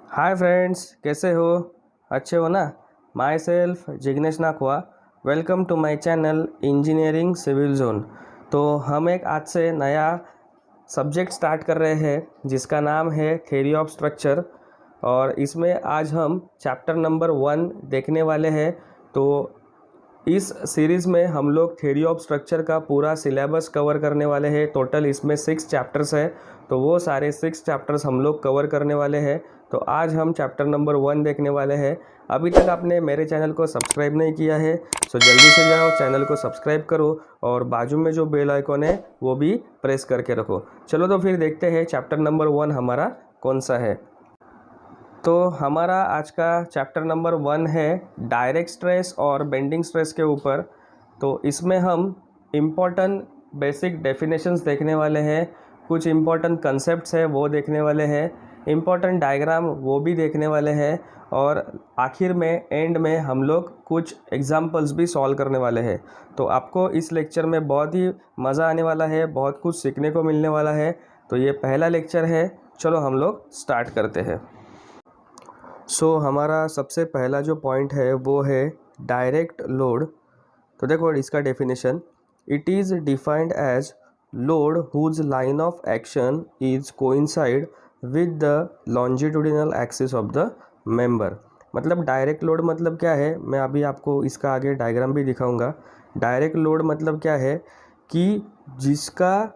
Hi friends, कैसे हो? अच्छे हो ना? Myself Jignesh Nakhwa. Welcome to my channel engineering civil zone. तो हम एक आज से नया सब्जेक्ट स्टार्ट कर रहे हैं जिसका नाम है थ्योरी ऑफ स्ट्रक्चर। और इसमें आज हम चैप्टर नंबर 1 देखने वाले हैं। तो इस सीरीज़ में हम लोग थ्योरी ऑफ स्ट्रक्चर का पूरा सिलेबस कवर करने वाले हैं। टोटल इसमें 6 चैप्टर्स है, तो वो सारे 6 चैप्टर्स हम लोग कवर करने वाले हैं। तो आज हम चैप्टर नंबर 1 देखने वाले हैं। अभी तक आपने मेरे चैनल को सब्सक्राइब नहीं किया है तो जल्दी से जाओ, चैनल को सब्सक्राइब करो और बाजू में जो बेल आइकॉन है वो भी प्रेस करके रखो। चलो तो फिर देखते हैं चैप्टर नंबर 1 हमारा कौन सा है। तो हमारा आज का चैप्टर नंबर 1 है डायरेक्ट स्ट्रेस और बेंडिंग स्ट्रेस के ऊपर। तो इसमें हम इम्पोर्टेंट बेसिक डेफिनेशंस देखने वाले हैं, कुछ इम्पोर्टेंट कंसेप्ट्स है वो देखने वाले हैं, इम्पोर्टेंट डायग्राम वो भी देखने वाले हैं और आखिर में एंड में हम लोग कुछ एग्जाम्पल्स भी सॉल्व करने वाले हैं। तो आपको इस लेक्चर में बहुत ही मज़ा आने वाला है, बहुत कुछ सीखने को मिलने वाला है। तो ये पहला लेक्चर है, चलो हम लोग स्टार्ट करते हैं। हमारा सबसे पहला जो पॉइंट है वो है डायरेक्ट लोड। तो देखो इसका definition, it is defined as load whose line of action is coincide with the longitudinal axis of the member. मतलब डायरेक्ट लोड मतलब क्या है, मैं अभी आपको इसका आगे डायग्राम भी दिखाऊंगा। डायरेक्ट लोड मतलब क्या है कि जिसका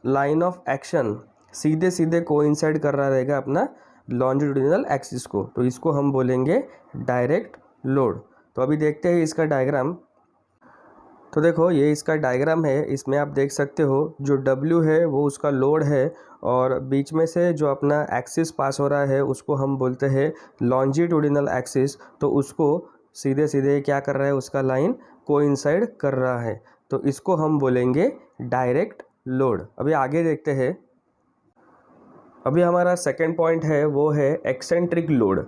लाइन ऑफ एक्शन सीधे सीधे कोइंसाइड कर रहा रहेगा अपना लॉन्जिट्यूडिनल एक्सिस को, तो इसको हम बोलेंगे डायरेक्ट लोड। तो अभी देखते हैं इसका डायग्राम। तो देखो ये इसका डायग्राम है, इसमें आप देख सकते हो जो W है वो उसका लोड है और बीच में से जो अपना एक्सिस पास हो रहा है उसको हम बोलते हैं लॉन्जिट्यूडिनल एक्सिस। तो उसको सीधे सीधे क्या कर रहा है, उसका लाइन कोइंसाइड कर रहा है, तो इसको हम बोलेंगे डायरेक्ट लोड। अभी आगे देखते हैं। अभी हमारा सेकेंड पॉइंट है वो है एक्सेंट्रिक लोड।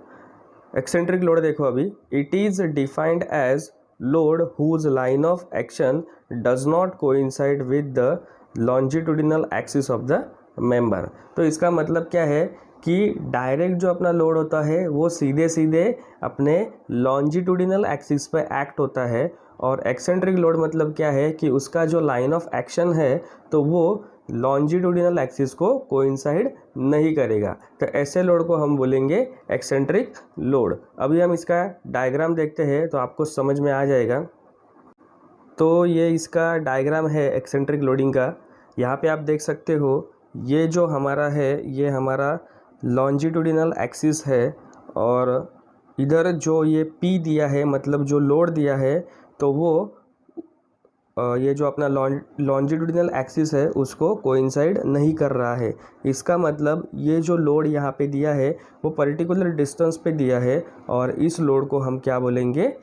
एक्सेंट्रिक लोड देखो अभी, it is defined as load whose line of action does not coincide with the longitudinal axis of the member. तो इसका मतलब क्या है कि डायरेक्ट जो अपना लोड होता है वो सीधे सीधे अपने लॉन्जिट्यूडिनल एक्सिस पे एक्ट होता है, और एक्सेंट्रिक लोड मतलब क्या है कि उसका जो लाइन ऑफ एक्शन है तो वो लॉन्जिट्यूडिनल एक्सिस को कोइंसाइड नहीं करेगा। तो ऐसे लोड को हम बोलेंगे एक्सेंट्रिक लोड। अभी हम इसका डायग्राम देखते हैं तो आपको समझ में आ जाएगा। तो ये इसका डायग्राम है एक्सेंट्रिक लोडिंग का। यहाँ पे आप देख सकते हो ये जो हमारा है ये हमारा लॉन्जिट्यूडिनल एक्सिस है और इधर जो ये P दिया है मतलब जो लोड दिया है तो वो ये जो अपना लॉन्जिट्यूडिनल एक्सिस है उसको कोइंसाइड नहीं कर रहा है। इसका मतलब ये जो लोड यहाँ पे दिया है वो पर्टिकुलर डिस्टेंस पे दिया है और इस लोड को हम क्या बोलेंगे,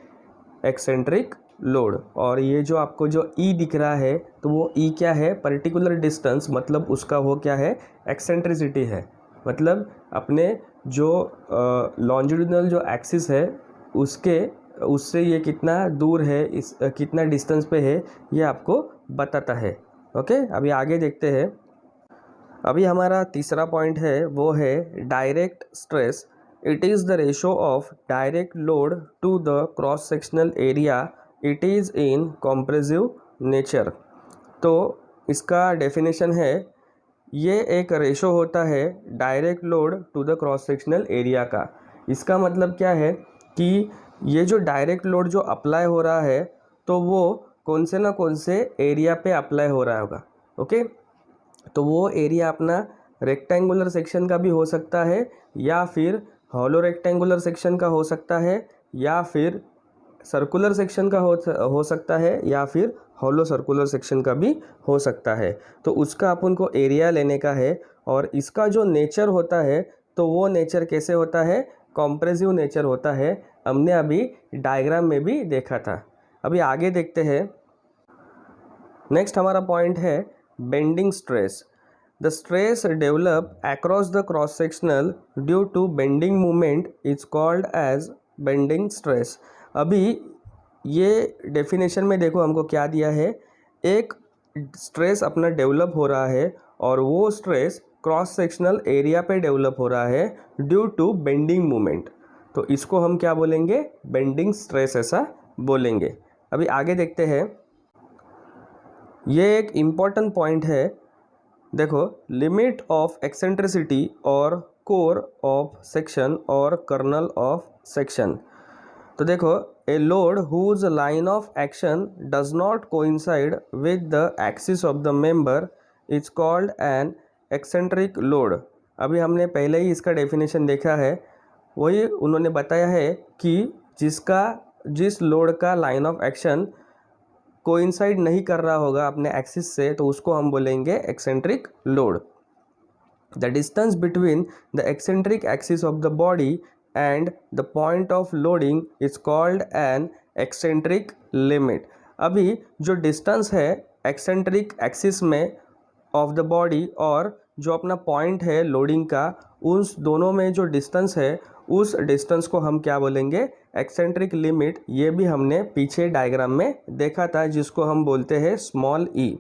एक्सेंट्रिक लोड। और ये जो आपको जो E दिख रहा है तो वो E क्या है, पर्टिकुलर डिस्टेंस, मतलब उसका वो क्या है, एक्सेंट्रिसिटी है। मतलब अपने जो लॉन्जिट्यूडिनल जो एक्सिस है उससे ये कितना दूर है, इस कितना डिस्टेंस पे है ये आपको बताता है। ओके, अभी आगे देखते हैं। अभी हमारा तीसरा पॉइंट है वो है direct stress. It is the ratio of direct load to the cross sectional area. It is in compressive nature. तो इसका डेफिनेशन है, ये एक रेशो होता है direct load to the cross sectional area का। इसका मतलब क्या है कि ये जो डायरेक्ट लोड जो अप्लाई हो रहा है तो वो कौन से ना कौन से एरिया पे अप्लाई हो रहा होगा। ओके, तो वो एरिया अपना रेक्टेंगुलर सेक्शन का भी हो सकता है या फिर हॉलो रेक्टेंगुलर सेक्शन का हो सकता है या फिर सर्कुलर सेक्शन का हो सकता है या फिर हॉलो सर्कुलर सेक्शन का भी हो सकता है। तो उसका अपन को एरिया लेने का है और इसका जो नेचर होता है तो वो नेचर कैसे होता है, कॉम्प्रेसिव नेचर होता है। हमने अभी डायग्राम में भी देखा था। अभी आगे देखते हैं। नेक्स्ट हमारा पॉइंट है bending stress. The stress develop across the cross sectional due to bending movement is called as bending stress. अभी ये डेफिनेशन में देखो हमको क्या दिया है, एक स्ट्रेस अपना डेवलप हो रहा है और वो स्ट्रेस क्रॉस सेक्शनल एरिया पे डेवलप हो रहा है ड्यू टू बेंडिंग मोमेंट, तो इसको हम क्या बोलेंगे, बेंडिंग स्ट्रेस ऐसा बोलेंगे। अभी आगे देखते हैं, ये एक इम्पॉर्टेंट पॉइंट है। देखो, लिमिट ऑफ एक्सेंट्रिसिटी और कोर ऑफ सेक्शन और कर्नल ऑफ सेक्शन। तो देखो, a load whose line of action does not coincide with the axis of the member is called an eccentric load. अभी हमने पहले ही इसका डेफिनेशन देखा है, वही उन्होंने बताया है कि जिस लोड का लाइन ऑफ एक्शन कोइंसाइड नहीं कर रहा होगा अपने एक्सिस से, तो उसको हम बोलेंगे eccentric load. The distance between the eccentric axis of the body and the point of loading is called an eccentric limit. अभी जो डिस्टेंस है एक्सेंट्रिक एक्सिस में ऑफ द बॉडी और जो अपना पॉइंट है लोडिंग का, उस दोनों में जो डिस्टेंस है उस डिस्टेंस को हम क्या बोलेंगे, एक्सेंट्रिक लिमिट। ये भी हमने पीछे डायग्राम में देखा था, जिसको हम बोलते हैं small E.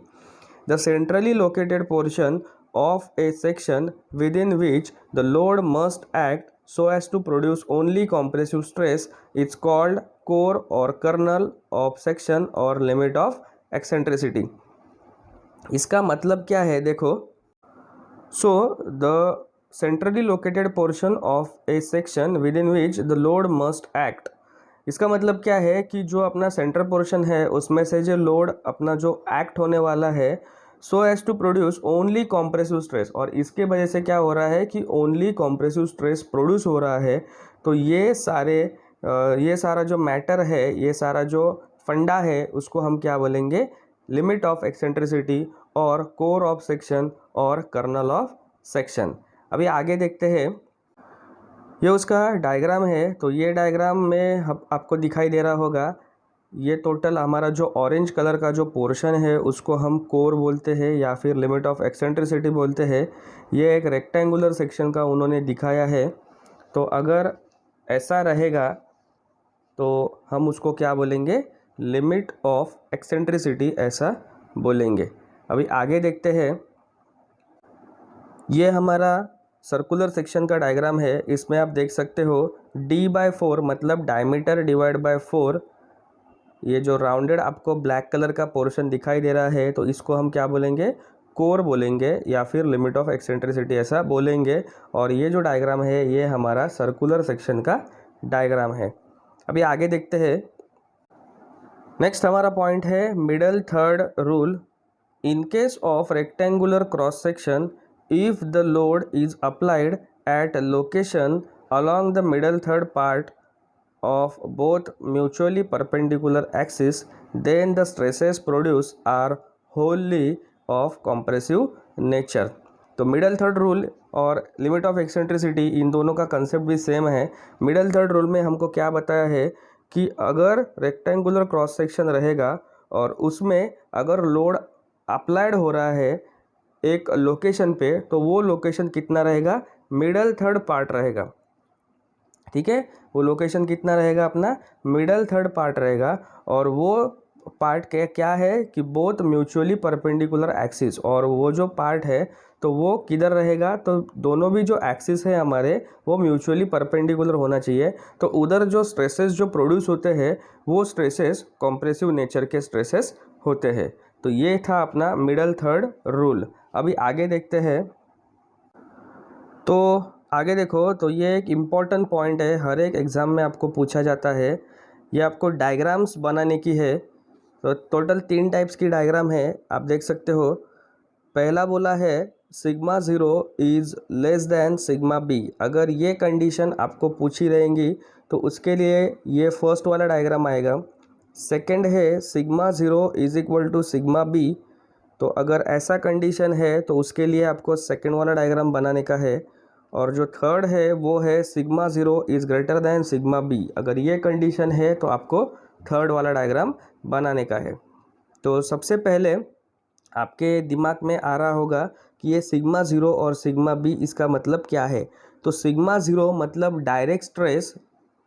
The centrally located portion of A section with in which the load must act so as to produce only compressive stress is called core or kernel of section or limit of eccentricity। इसका मतलब क्या है, देखो, so the centrally located portion of a section within which the load must act। इसका मतलब क्या है कि जो अपना सेंट्रल पोर्शन है उसमें से जो लोड अपना जो एक्ट होने वाला है, so as to produce only compressive stress, और इसके वजह से क्या हो रहा है कि ओनली कॉम्प्रेसिव स्ट्रेस प्रोड्यूस हो रहा है। तो ये सारा जो मैटर है, ये सारा जो फंडा है, उसको हम क्या बोलेंगे, लिमिट ऑफ एक्सेंट्रिसिटी और कोर ऑफ सेक्शन और कर्नल ऑफ सेक्शन। अभी आगे देखते हैं, ये उसका डायग्राम है। तो ये डायग्राम में आपको दिखाई दे रहा होगा, ये टोटल हमारा जो ऑरेंज कलर का जो पोर्शन है उसको हम कोर बोलते हैं या फिर लिमिट ऑफ एक्सेंट्रिसिटी बोलते हैं। ये एक रेक्टेंगुलर सेक्शन का उन्होंने दिखाया है। तो अगर ऐसा रहेगा तो हम उसको क्या बोलेंगे, लिमिट ऑफ एक्सेंट्रिसिटी ऐसा बोलेंगे। अभी आगे देखते हैं, ये हमारा सर्कुलर सेक्शन का डायग्राम है। इसमें आप देख सकते हो D/4 मतलब डायमीटर डिवाइड बाय 4। ये जो राउंडेड आपको ब्लैक कलर का पोर्शन दिखाई दे रहा है, तो इसको हम क्या बोलेंगे, कोर बोलेंगे या फिर लिमिट ऑफ एक्सेंट्रिसिटी ऐसा बोलेंगे। और ये जो डायग्राम है ये हमारा सर्कुलर सेक्शन का डायग्राम है। अभी आगे देखते हैं, नेक्स्ट हमारा पॉइंट है middle third rule. In case of rectangular cross section, if the load is applied at location along the middle third part of both mutually perpendicular axes, then the stresses produced are wholly of compressive nature। तो middle third rule और limit of eccentricity, इन दोनों का concept भी same है। Middle third rule में हमको क्या बताया है कि अगर रेक्टेंगुलर क्रॉस सेक्शन रहेगा और उसमें अगर लोड अप्लाइड हो रहा है एक लोकेशन पे, तो वो लोकेशन कितना रहेगा, मिडल थर्ड पार्ट रहेगा। ठीक है, वो लोकेशन कितना रहेगा, अपना मिडल थर्ड पार्ट रहेगा। और वो पार्ट क्या है कि बोथ म्यूचुअली परपेंडिकुलर एक्सिस, और वो जो पार्ट है तो वो किधर रहेगा, तो दोनों भी जो एक्सिस है हमारे वो म्यूचुअली परपेंडिकुलर होना चाहिए। तो उधर जो स्ट्रेसेस जो प्रोड्यूस होते हैं वो स्ट्रेसेस कॉम्प्रेसिव नेचर के स्ट्रेसेस होते हैं। तो ये था अपना मिडल थर्ड रूल। अभी आगे देखते हैं, तो आगे देखो, तो ये एक इम्पॉर्टेंट पॉइंट है, हर एक एग्ज़ाम में आपको पूछा जाता है। ये आपको डायग्राम्स बनाने की है। तो टोटल 3 टाइप्स की डायग्राम है, आप देख सकते हो। पहला बोला है sigma 0 is less than sigma B. अगर ये कंडीशन आपको पूछी रहेंगी तो उसके लिए ये फर्स्ट वाला डायग्राम आएगा। सेकंड है sigma 0 is equal to sigma B. तो अगर ऐसा कंडीशन है तो उसके लिए आपको सेकंड वाला डायग्राम बनाने का है। और जो थर्ड है वो है sigma 0 is greater than sigma B. अगर ये कंडीशन है तो आपको थर्ड वाला डायग्राम बनाने का है। तो सबसे पहले आपके दिमाग में आ रहा होगा कि ये सिग्मा 0 और सिग्मा बी इसका मतलब क्या है। तो सिग्मा 0 मतलब डायरेक्ट स्ट्रेस,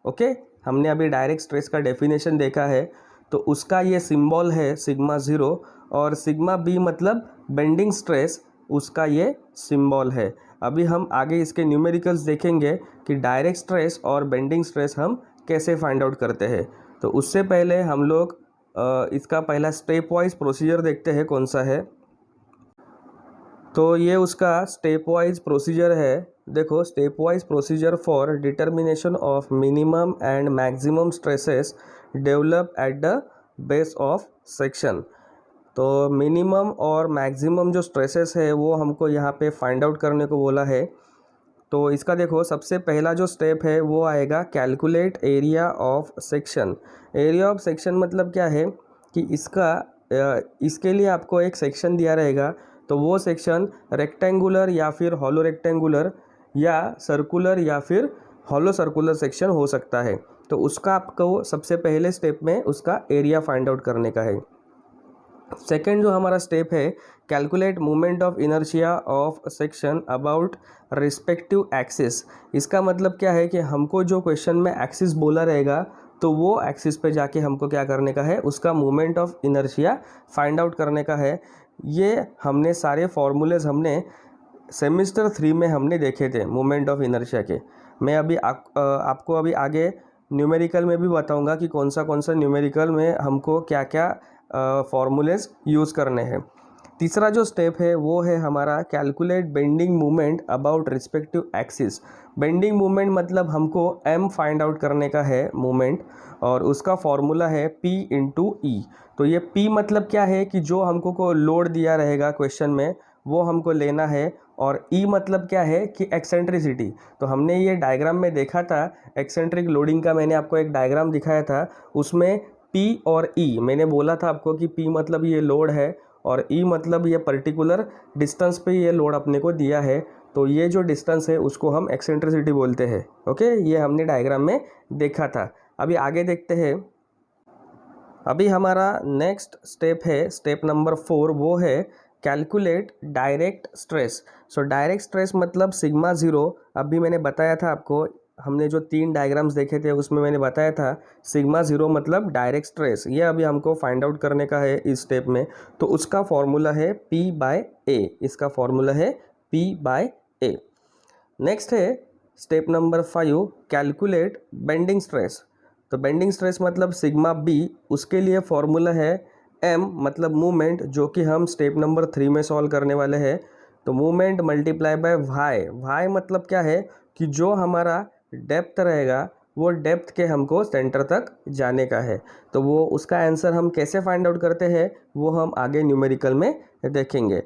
ओके, हमने अभी डायरेक्ट स्ट्रेस का डेफिनेशन देखा है, तो उसका ये सिंबल है सिग्मा 0। और सिग्मा बी मतलब बेंडिंग स्ट्रेस, उसका ये सिंबल है। अभी हम आगे इसके न्यूमेरिकल्स देखेंगे कि डायरेक्ट स्ट्रेस और बेंडिंग स्ट्रेस हम कैसे फाइंड आउट करते हैं। तो उससे पहले हम लोग इसका पहला स्टेप वाइज प्रोसीजर देखते हैं कौन सा है। तो ये उसका स्टेप वाइज प्रोसीजर है। देखो, step wise procedure for determination of minimum and maximum stresses develop at the base of section. तो मिनिमम और मैक्सिमम जो स्ट्रेसेस है वो हमको यहाँ पे फाइंड आउट करने को बोला है। तो इसका देखो, सबसे पहला जो स्टेप है वो आएगा calculate area of section. Area of section मतलब क्या है कि इसके लिए आपको एक सेक्शन दिया रहेगा। तो वो सेक्शन रेक्टेंगुलर या फिर हॉलो रेक्टेंगुलर या सर्कुलर या फिर हॉलो सर्कुलर सेक्शन हो सकता है। तो उसका आपको सबसे पहले स्टेप में उसका एरिया फाइंड आउट करने का है। सेकेंड जो हमारा स्टेप है, calculate movement of inertia of section about respective axis. इसका मतलब क्या है कि हमको जो क्वेश्चन में एक्सिस बोला रहेगा तो वो एक्सिस पे जाके हमको क्या करने का है, उसका movement of inertia find out करने का है। ये हमने सारे फॉर्मूलेज हमने सेमिस्टर 3 में हमने देखे थे मूवमेंट ऑफ इनर्शिया के। मैं अभी आपको अभी आगे न्यूमेरिकल में भी बताऊंगा कि कौन सा न्यूमेरिकल में हमको क्या क्या फॉर्मूलेज यूज़ करने हैं। तीसरा जो स्टेप है वो है हमारा calculate bending movement about respective axis. Bending movement मतलब हमको m फाइंड आउट करने का है मूवमेंट, और उसका फॉर्मूला है P इंटू ई। तो ये P मतलब क्या है कि जो हमको को लोड दिया रहेगा क्वेश्चन में वो हमको लेना है, और E मतलब क्या है कि एक्सेंट्रिसिटी। तो हमने ये डायग्राम में देखा था, एक्सेंट्रिक लोडिंग का मैंने आपको एक डायग्राम दिखाया था। उसमें P और E मैंने बोला था आपको कि P मतलब ये लोड है और E मतलब ये पर्टिकुलर डिस्टेंस पे ये लोड अपने को दिया है। तो ये जो डिस्टेंस है उसको हम एक्सेंट्रिसिटी बोलते हैं। ओके, ये हमने डायग्राम में देखा था। अभी आगे देखते हैं। अभी हमारा नेक्स्ट स्टेप है, स्टेप नंबर 4, वो है calculate direct stress. So direct stress मतलब सिग्मा ज़ीरो। अभी मैंने बताया था आपको, हमने जो 3 डायग्राम्स देखे थे उसमें मैंने बताया था सिग्मा ज़ीरो मतलब डायरेक्ट स्ट्रेस। ये अभी हमको फाइंड आउट करने का है इस स्टेप में। तो उसका फॉर्मूला है P/A। इसका फॉर्मूला है P/A। नेक्स्ट है step number 5, calculate bending stress. तो बेंडिंग स्ट्रेस मतलब सिग्मा B। उसके लिए फॉर्मूला है M मतलब मूवमेंट, जो कि हम स्टेप नंबर 3 में सॉल्व करने वाले हैं। तो मूवमेंट मल्टीप्लाई बाय y मतलब क्या है कि जो हमारा डेप्थ रहेगा वो डेप्थ के हमको सेंटर तक जाने का है। तो वो उसका आंसर हम कैसे फाइंड आउट करते हैं वो हम आगे न्यूमेरिकल में देखेंगे।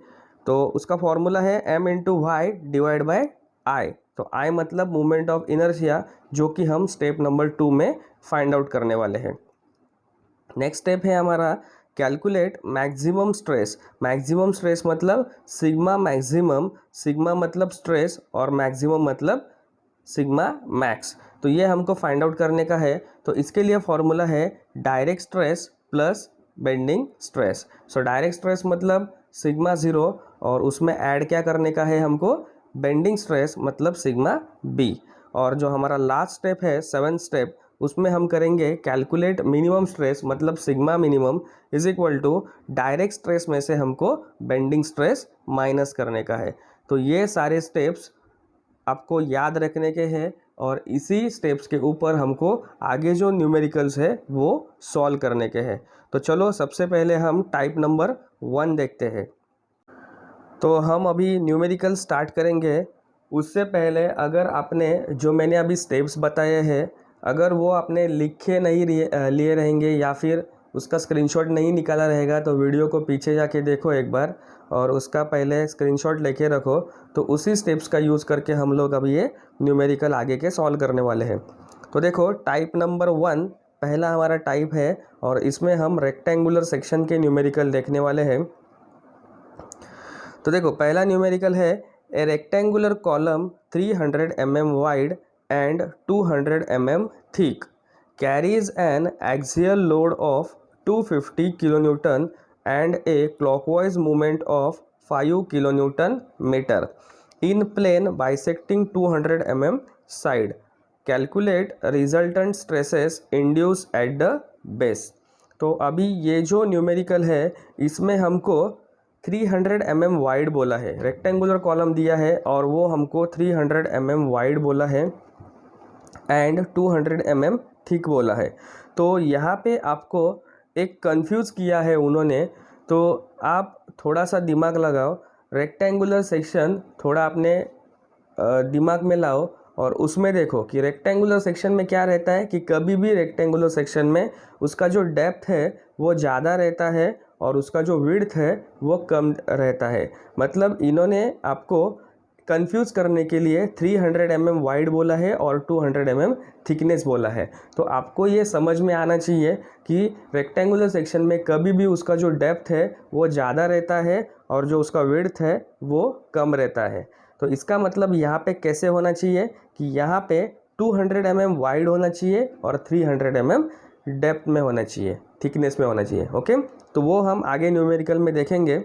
तो उसका फॉर्मूला है m into y divide by I। तो I मतलब मूवमेंट ऑफ इनर्शिया, जो कि हम स्टेप नंबर 2 में फाइंड आउट करने वाले हैं। नेक्स्ट स्टेप है हमारा calculate maximum stress. Maximum stress मतलब सिग्मा मैक्सिमम। सिग्मा मतलब स्ट्रेस और मैक्सिमम मतलब सिग्मा मैक्स। तो ये हमको फाइंड आउट करने का है। तो इसके लिए फॉर्मूला है direct stress plus bending stress. So direct stress मतलब सिग्मा ज़ीरो, और उसमें ऐड क्या करने का है हमको, बेंडिंग स्ट्रेस मतलब सिग्मा बी। और जो हमारा लास्ट स्टेप है 7th स्टेप, उसमें हम करेंगे कैलकुलेट मिनिमम स्ट्रेस मतलब sigma minimum is equal to direct stress में से हमको बेंडिंग स्ट्रेस माइनस करने का है। तो ये सारे स्टेप्स आपको याद रखने के हैं, और इसी स्टेप्स के ऊपर हमको आगे जो न्यूमेरिकल्स है वो सॉल्व करने के हैं। तो चलो सबसे पहले हम टाइप नंबर 1 देखते हैं। तो हम अभी न्यूमेरिकल स्टार्ट करेंगे। उससे पहले अगर आपने जो मैंने अभी स्टेप्स बताए हैं अगर वो आपने लिखे नहीं लिए रहेंगे या फिर उसका स्क्रीनशॉट नहीं निकाला रहेगा, तो वीडियो को पीछे जाके देखो एक बार और उसका पहले स्क्रीनशॉट लेके रखो। तो उसी स्टेप्स का यूज़ करके हम लोग अभी ये न्यूमेरिकल आगे के सॉल्व करने वाले हैं। तो देखो, टाइप नंबर 1 पहला हमारा टाइप है, और इसमें हम रेक्टेंगुलर सेक्शन के न्यूमेरिकल देखने वाले हैं। तो देखो, पहला न्यूमेरिकल है ए rectangular column 300 mm wide and 200 mm thick carries an axial load of 250 kilonewton and a clockwise movement of 5 kilonewton meter in plane bisecting 200 mm side. Calculate resultant stresses induced at the base. तो अभी ये जो numerical है इसमें हमको 300 mm wide बोला है, rectangular column दिया है और वो हमको 300 mm वाइड बोला है एंड 200 mm थिक बोला है। तो यहाँ पे आपको एक कंफ्यूज किया है उन्होंने, तो आप थोड़ा सा दिमाग लगाओ, रेक्टेंगुलर सेक्शन थोड़ा अपने दिमाग में लाओ और उसमें देखो कि रेक्टेंगुलर सेक्शन में क्या रहता है कि कभी भी रेक्टेंगुलर सेक्शन में उसका जो डेप्थ है वो ज़्यादा रहता है और उसका जो विड्थ है वो कम रहता है। मतलब इन्होंने आपको कंफ्यूज करने के लिए 300 mm वाइड बोला है और 200 mm थिकनेस बोला है। तो आपको ये समझ में आना चाहिए कि रेक्टेंगुलर सेक्शन में कभी भी उसका जो डेप्थ है वो ज़्यादा रहता है और जो उसका विड्थ है वो कम रहता है। तो इसका मतलब यहाँ पे कैसे होना चाहिए कि यहाँ पे 200 mm वाइड होना चाहिए और 300 mm डेप्थ में होना चाहिए, थिकनेस में होना चाहिए। ओके, तो वो हम आगे न्यूमेरिकल में देखेंगे।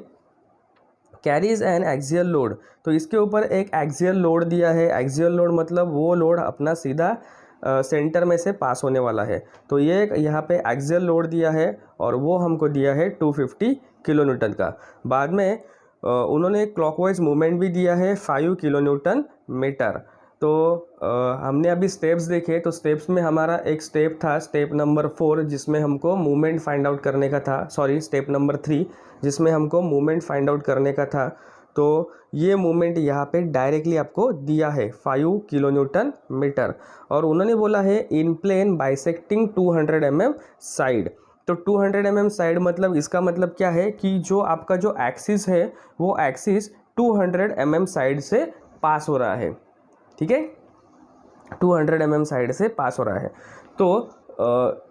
कैरीज एन एक्सियल लोड, तो इसके ऊपर एक एक्सियल लोड दिया है। एक्सियल लोड मतलब वो लोड अपना सीधा सेंटर में से पास होने वाला है। तो ये यहाँ पे एक्सियल लोड दिया है और वो हमको दिया है 250 किलो न्यूटन का। बाद में उन्होंने एक क्लॉकवाइज मूवमेंट भी दिया है 5 किलो न्यूटन मीटर। तो हमने अभी स्टेप्स देखे, तो स्टेप्स में हमारा एक स्टेप था स्टेप नंबर 4 जिसमें हमको मूवमेंट फाइंड आउट करने का था, सॉरी स्टेप नंबर 3 जिसमें हमको मूवमेंट फाइंड आउट करने का था। तो ये मूवमेंट यहाँ पे डायरेक्टली आपको दिया है 5 किलो न्यूटन मीटर और उन्होंने बोला है इन प्लेन बाइसेक्टिंग 200 mm साइड। तो 200 mm साइड मतलब इसका मतलब क्या है कि जो आपका जो एक्सिस है वो एक्सिस 200 mm साइड से पास हो रहा है। ठीक है, 200 mm साइड से पास हो रहा है। तो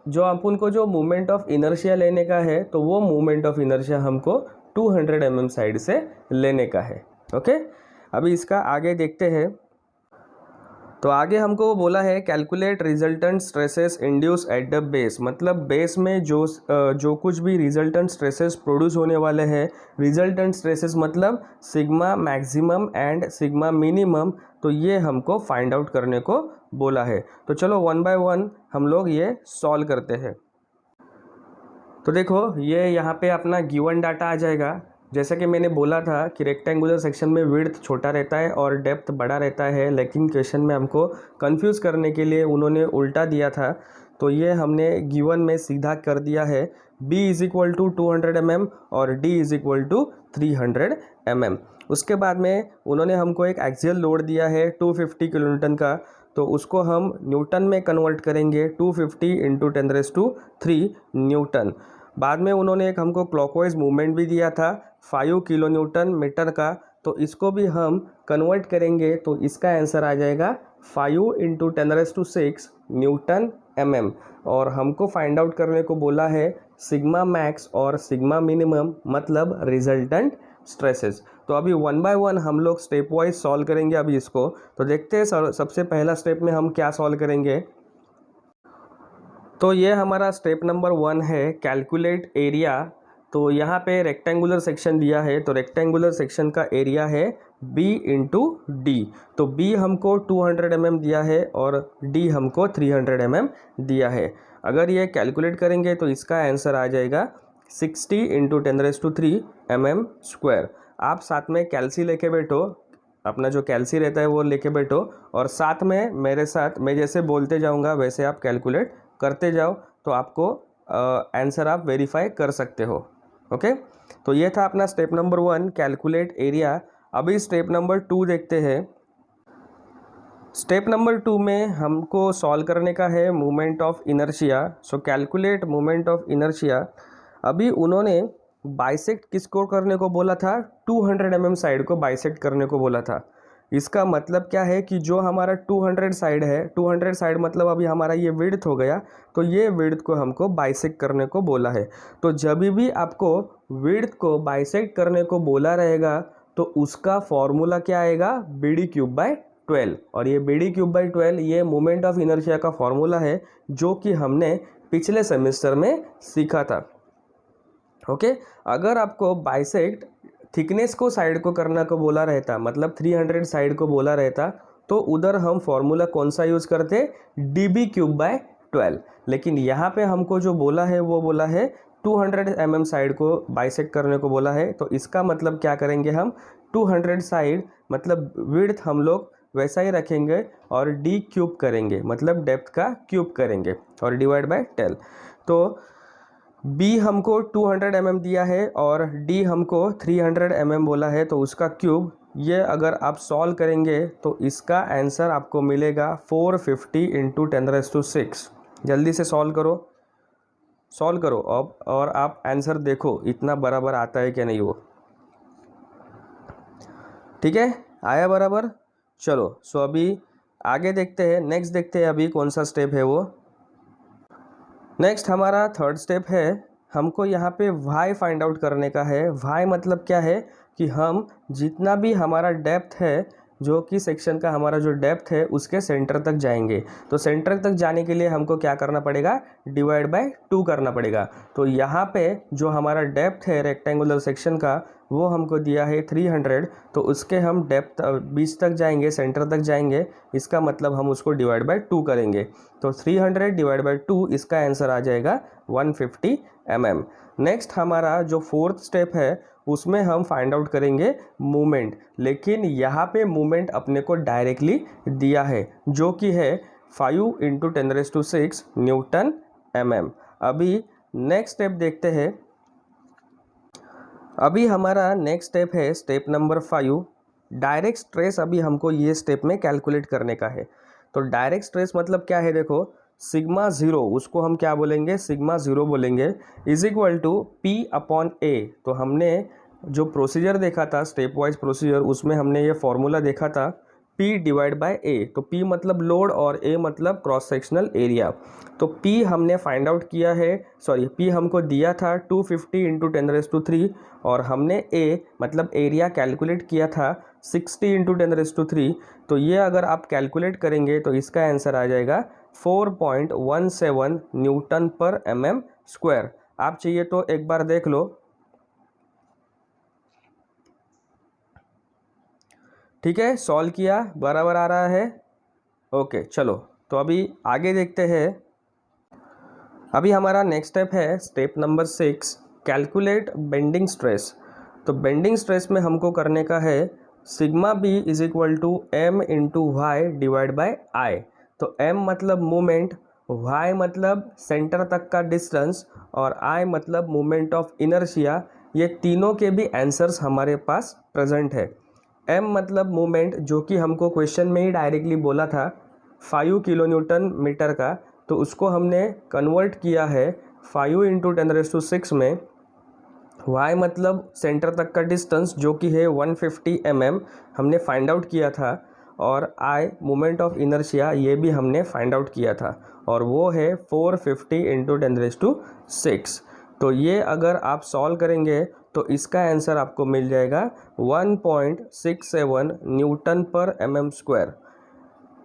जो अपन को जो मूवमेंट ऑफ इनर्शिया लेने का है तो वो मूवमेंट ऑफ इनर्शिया हमको 200 mm साइड से लेने का है। ओके, अभी इसका आगे देखते हैं। तो आगे हमको बोला है calculate resultant stresses induce at the base, मतलब बेस में जो कुछ भी रिजल्टेंट स्ट्रेसेस प्रोड्यूस होने वाले हैं, रिजल्टेंट स्ट्रेसेस मतलब sigma maximum and sigma minimum, तो ये हमको फाइंड आउट करने को बोला है। तो चलो 1 बाय 1 हम लोग ये सॉल्व करते हैं। तो देखो ये यहाँ पे अपना गिवन डाटा आ जाएगा। जैसा कि मैंने बोला था कि रेक्टेंगुलर सेक्शन में विड्थ छोटा रहता है और डेप्थ बड़ा रहता है, लेकिन क्वेश्चन में हमको कंफ्यूज करने के लिए उन्होंने उल्टा दिया था। तो ये हमने गिवन में सीधा कर दिया है, B = 200 mm और D = 300 mm। उसके बाद में उन्होंने हमको एक एक्सियल लोड दिया है 250 किलो न्यूटन का, तो उसको हम न्यूटन में कन्वर्ट करेंगे 250 × 10³ न्यूटन। बाद में उन्होंने एक हमको क्लॉकवाइज मूवमेंट भी दिया था 5 किलो न्यूटन मीटर का, तो इसको भी हम कन्वर्ट करेंगे तो इसका आंसर आ जाएगा 5 × 10⁶ न्यूटन mm। और हमको फाइंड आउट करने को बोला है सिग्मा मैक्स और सिग्मा मिनिमम मतलब रिजल्टेंट स्ट्रेसेस। तो अभी 1 बाय 1 हम लोग स्टेप वाइज सॉल्व करेंगे अभी इसको। तो देखते हैं सबसे पहला स्टेप में हम क्या सॉल्व करेंगे। तो ये हमारा स्टेप नंबर 1 है कैलकुलेट एरिया। तो यहाँ पे रेक्टेंगुलर सेक्शन दिया है, तो रेक्टेंगुलर सेक्शन का एरिया है B × D। तो B हमको 200 mm दिया है और D हमको 300 mm दिया है। अगर ये कैलकुलेट करेंगे तो इसका आंसर आ जाएगा 60 × 10³ mm²। आप साथ में कैल्सी लेके बैठो, अपना जो कैल्सी रहता है वो लेके बैठो और साथ में मेरे साथ मैं जैसे बोलते जाऊंगा वैसे आप कैलकुलेट करते जाओ, तो आपको आंसर आप वेरीफाई कर सकते हो। ओके, तो ये था अपना स्टेप नंबर 1 कैलकुलेट एरिया। अभी स्टेप नंबर 2 देखते हैं। स्टेप नंबर 2 में हमको सॉल्व करने का है moment of inertia. So calculate moment of inertia. अभी उन्होंने बाइसेक्ट किसको करने को बोला था, 200 mm साइड को बाइसेक्ट करने को बोला था। इसका मतलब क्या है कि जो हमारा 200 साइड है, 200 साइड मतलब अभी हमारा ये विड्थ हो गया, तो ये विड्थ को हमको बाइसेक्ट करने को बोला है। तो जब भी आपको विड्थ को बाइसेक्ट करने को बोला रहेगा तो उसका फॉर्मूला क्या आएगा, BD³/12। और ये BD³/12 ये मोमेंट ऑफ इनर्शिया का फॉर्मूला है जो कि हमने पिछले सेमेस्टर में सीखा था। ओके, अगर आपको बाइसेक्ट थिकनेस को साइड को करना को बोला रहता, मतलब 300 साइड को बोला रहता, तो उधर हम फॉर्मूला कौन सा यूज़ करते, DB³/12। लेकिन यहाँ पे हमको जो बोला है वो बोला है 200 mm साइड को बाइसेक्ट करने को बोला है, तो इसका मतलब क्या करेंगे हम 200 साइड मतलब विड्थ हम लोग वैसा ही रखेंगे और डी क्यूब करेंगे, मतलब डेप्थ का क्यूब करेंगे और डिवाइड बाय 10। तो बी हमको 200 mm दिया है और डी हमको 300 mm बोला है, तो उसका क्यूब ये अगर आप सॉल्व करेंगे तो इसका आंसर आपको मिलेगा 450 इंटू 10⁶। जल्दी से सॉल्व करो अब और आप आंसर देखो इतना बराबर आता है क्या नहीं वो। ठीक है, आया बराबर। चलो सो अभी आगे देखते हैं, नेक्स्ट देखते हैं अभी कौन सा स्टेप है वो। नेक्स्ट हमारा थर्ड स्टेप है, हमको यहाँ पे y फाइंड आउट करने का है। y मतलब क्या है कि हम जितना भी हमारा डेप्थ है, जो कि सेक्शन का हमारा जो डेप्थ है उसके सेंटर तक जाएंगे। तो सेंटर तक जाने के लिए हमको क्या करना पड़ेगा, डिवाइड बाय 2 करना पड़ेगा। तो यहाँ पे जो हमारा डेप्थ है रेक्टेंगुलर सेक्शन का वो हमको दिया है 300, तो उसके हम डेप्थ बीच तक जाएंगे, सेंटर तक जाएंगे, इसका मतलब हम उसको डिवाइड बाय 2 करेंगे। तो 300 डिवाइड बाय 2 इसका आंसर आ जाएगा 150 mm। नेक्स्ट हमारा जो फोर्थ स्टेप है उसमें हम फाइंड आउट करेंगे मूवमेंट, लेकिन यहाँ पे मूवमेंट अपने को डायरेक्टली दिया है जो कि है 5 इंटू 10⁶ न्यूटन mm। अभी नेक्स्ट स्टेप देखते हैं। अभी हमारा नेक्स्ट स्टेप है स्टेप नंबर 5, डायरेक्ट स्ट्रेस। अभी हमको ये स्टेप में कैलकुलेट करने का है। तो डायरेक्ट स्ट्रेस मतलब क्या है, देखो सिग्मा ज़ीरो, उसको हम क्या बोलेंगे, सिग्मा ज़ीरो बोलेंगे, is equal to p upon a. तो हमने जो प्रोसीजर देखा था स्टेप वाइज प्रोसीजर, उसमें हमने ये फॉर्मूला देखा था P डिवाइड बाय ए। तो P मतलब लोड और A मतलब क्रॉस सेक्शनल एरिया। तो P हमने फाइंड आउट किया है, सॉरी P हमको दिया था 250 इंटू 10⁻³ और हमने A मतलब एरिया कैलकुलेट किया था 60 इंटू 10⁻³। तो ये अगर आप कैलकुलेट करेंगे तो इसका आंसर आ जाएगा 4.17 न्यूटन पर mm²। आप चाहिए तो एक बार देख लो। ठीक है, सॉल्व किया, बराबर आ रहा है। ओके चलो, तो अभी आगे देखते हैं। अभी हमारा नेक्स्ट स्टेप है step number 6, calculate bending stress. तो बेंडिंग स्ट्रेस में हमको करने का है sigma b is equal to m into y divide by I. तो m मतलब मूवमेंट, y मतलब सेंटर तक का डिस्टेंस और I मतलब मूवमेंट ऑफ इनर्शिया। ये तीनों के भी आंसर्स हमारे पास प्रेजेंट है। m मतलब मूवमेंट जो कि हमको क्वेश्चन में ही डायरेक्टली बोला था 5 किलो न्यूटन मीटर का, तो उसको हमने कन्वर्ट किया है 5 इंटू 10⁶ में। y मतलब सेंटर तक का डिस्टेंस जो कि है 150 mm हमने फाइंड आउट किया था, और I मोमेंट ऑफ इनर्शिया ये भी हमने फाइंड आउट किया था और वो है 450 इंटू 10⁶। तो ये अगर आप सॉल्व करेंगे तो इसका आंसर आपको मिल जाएगा 1.67 न्यूटन पर mm²।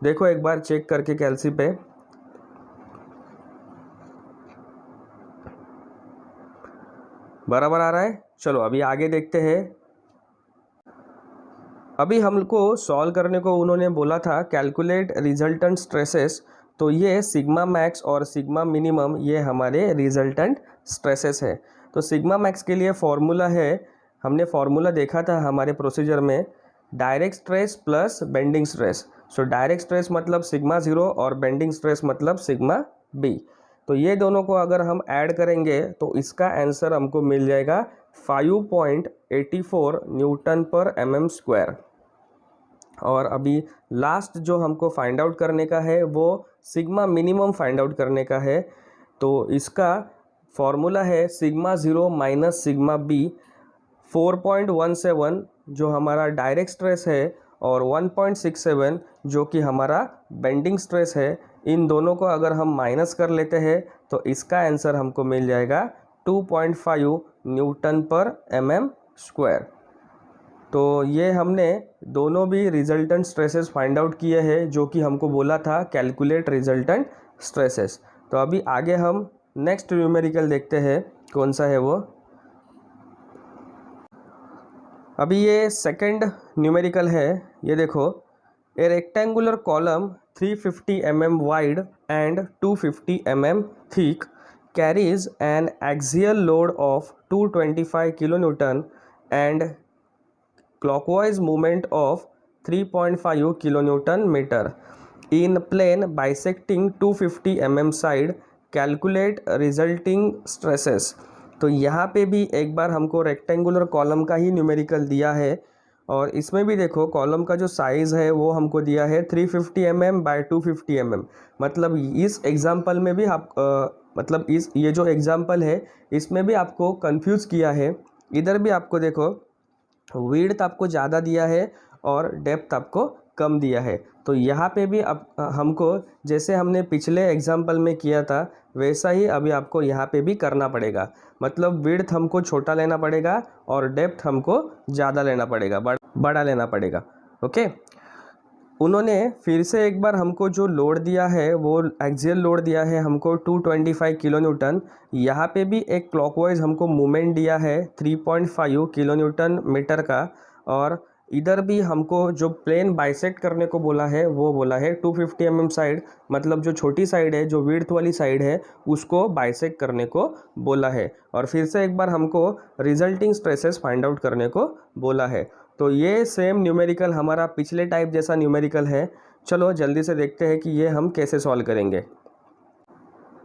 देखो एक बार चेक करके कैलसी पे। बराबर आ रहा है। चलो अभी आगे देखते हैं। अभी हमको सॉल्व करने को उन्होंने बोला था कैलकुलेट रिजल्टेंट स्ट्रेसेस। तो ये सिग्मा मैक्स और सिग्मा मिनिमम ये हमारे रिजल्टेंट स्ट्रेसेस है। तो सिग्मा मैक्स के लिए फॉर्मूला है, हमने फॉर्मूला देखा था हमारे प्रोसीजर में, direct stress plus bending stress. So direct stress मतलब सिग्मा ज़ीरो और बेंडिंग स्ट्रेस मतलब सिग्मा बी। तो ये दोनों को अगर हम ऐड करेंगे तो इसका आंसर हमको मिल जाएगा 5.84 न्यूटन पर mm²। और अभी लास्ट जो हमको फाइंड आउट करने का है वो सिग्मा मिनिमम फाइंड आउट करने का है। तो इसका फॉर्मूला है sigma zero minus sigma B. 4.17 जो हमारा डायरेक्ट स्ट्रेस है और 1.67 जो कि हमारा बेंडिंग स्ट्रेस है, इन दोनों को अगर हम माइनस कर लेते हैं तो इसका आंसर हमको मिल जाएगा 2.5 न्यूटन पर mm²। तो ये हमने दोनों भी रिजल्टेंट स्ट्रेसेस फाइंड आउट किए हैं जो कि हमको बोला था कैलकुलेट रिजल्टेंट स्ट्रेसेस। तो अभी आगे हम नेक्स्ट न्यूमेरिकल देखते हैं कौन सा है वो। अभी ये सेकंड न्यूमेरिकल है, ये देखो, ए rectangular column 350 mm wide and 250 mm thick carries an axial load of 225 kilonewton and clockwise movement of 3.5 kilonewton meter in plane bisecting 250 mm side. Calculate resulting stresses. तो यहाँ पे भी एक बार हमको रेक्टेंगुलर कॉलम का ही न्यूमेरिकल दिया है और इसमें भी देखो कॉलम का जो साइज़ है वो हमको दिया है 350 mm बाय 250 mm। मतलब इस एग्जाम्पल में भी आप मतलब ये जो एग्जाम्पल है इसमें भी आपको कंफ्यूज किया है। इधर भी आपको देखो विड्थ आपको ज़्यादा दिया है और डेप्थ आपको कम दिया है। तो यहाँ पे भी अब हमको जैसे हमने पिछले एग्जाम्पल में किया था वैसा ही अभी आपको यहाँ पे भी करना पड़ेगा। मतलब विड्थ हमको छोटा लेना पड़ेगा और डेप्थ हमको ज़्यादा लेना पड़ेगा, बड़ा लेना पड़ेगा। ओके, उन्होंने फिर से एक बार हमको जो लोड दिया है वो एक्सियल लोड दिया है हमको 225 किलोन्यूटन। यहाँ पे भी एक क्लॉकवाइज हमको मूवमेंट दिया है 3.5 किलोन्यूटन मीटर का और इधर भी हमको जो प्लेन बाइसेक्ट करने को बोला है वो बोला है 250 mm साइड, मतलब जो छोटी साइड है जो विड्थ वाली साइड है उसको बाइसेक्ट करने को बोला है। और फिर से एक बार हमको रिजल्टिंग स्ट्रेसेस फाइंड आउट करने को बोला है। तो ये सेम न्यूमेरिकल हमारा पिछले टाइप जैसा न्यूमेरिकल है। चलो जल्दी से देखते हैं कि ये हम कैसे सॉल्व करेंगे।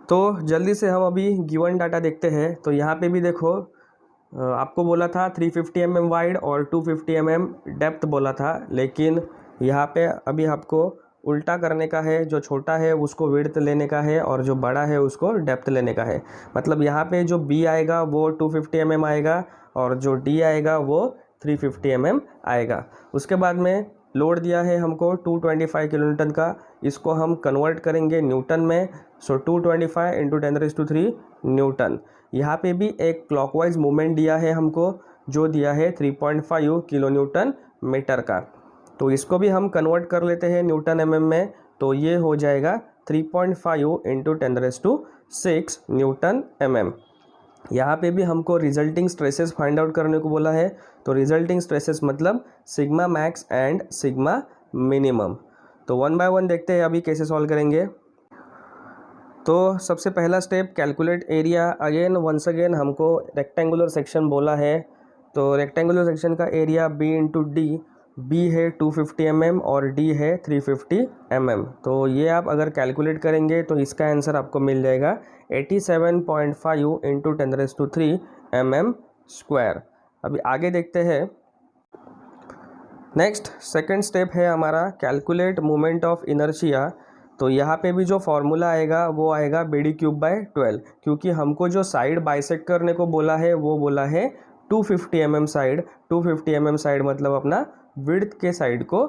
तो जल्दी से हम अभी गिवन डाटा देखते हैं। तो यहाँ पे भी देखो आपको बोला था 350 mm वाइड और 250 mm डेप्थ बोला था, लेकिन यहाँ पे अभी आपको उल्टा करने का है। जो छोटा है उसको विड्थ लेने का है और जो बड़ा है उसको डेप्थ लेने का है। मतलब यहाँ पे जो B आएगा वो 250 mm आएगा और जो D आएगा वो 350 mm आएगा। उसके बाद में लोड दिया है हमको 225 किलोन्यूटन का, इसको हम कन्वर्ट करेंगे न्यूटन में। सो 225 इंटू 10⁻³ न्यूटन। यहाँ पे भी एक क्लॉकवाइज मूवमेंट दिया है हमको जो दिया है 3.5 किलोन्यूटन मीटर का। तो इसको भी हम कन्वर्ट कर लेते हैं न्यूटन mm में। तो ये हो जाएगा 3.5 इंटू 10⁻⁶ न्यूटन mm। यहाँ पे भी हमको रिजल्टिंग स्ट्रेसेस फाइंड आउट करने को बोला है। तो रिजल्टिंग स्ट्रेसेस मतलब sigma max and sigma minimum. तो वन बाय वन देखते हैं अभी कैसे सॉल्व करेंगे। तो सबसे पहला step calculate area. Again once again हमको रेक्टेंगुलर सेक्शन बोला है। तो रेक्टेंगुलर सेक्शन का area B into D. B है 250 mm और D है 350 mm। तो ये आप अगर कैलकुलेट करेंगे तो इसका आंसर आपको मिल जाएगा 87.5 इंटू 10⁻³ mm स्क्वायर। अभी आगे देखते हैं। नेक्स्ट सेकंड स्टेप है हमारा कैलकुलेट मोमेंट ऑफ इनर्शिया। तो यहाँ पे भी जो फॉर्मूला आएगा वो आएगा BD³/12, क्योंकि हमको जो साइड बाइसेक्ट करने को बोला है वो बोला है 250 mm साइड। 250 mm साइड मतलब अपना विड्थ के साइड को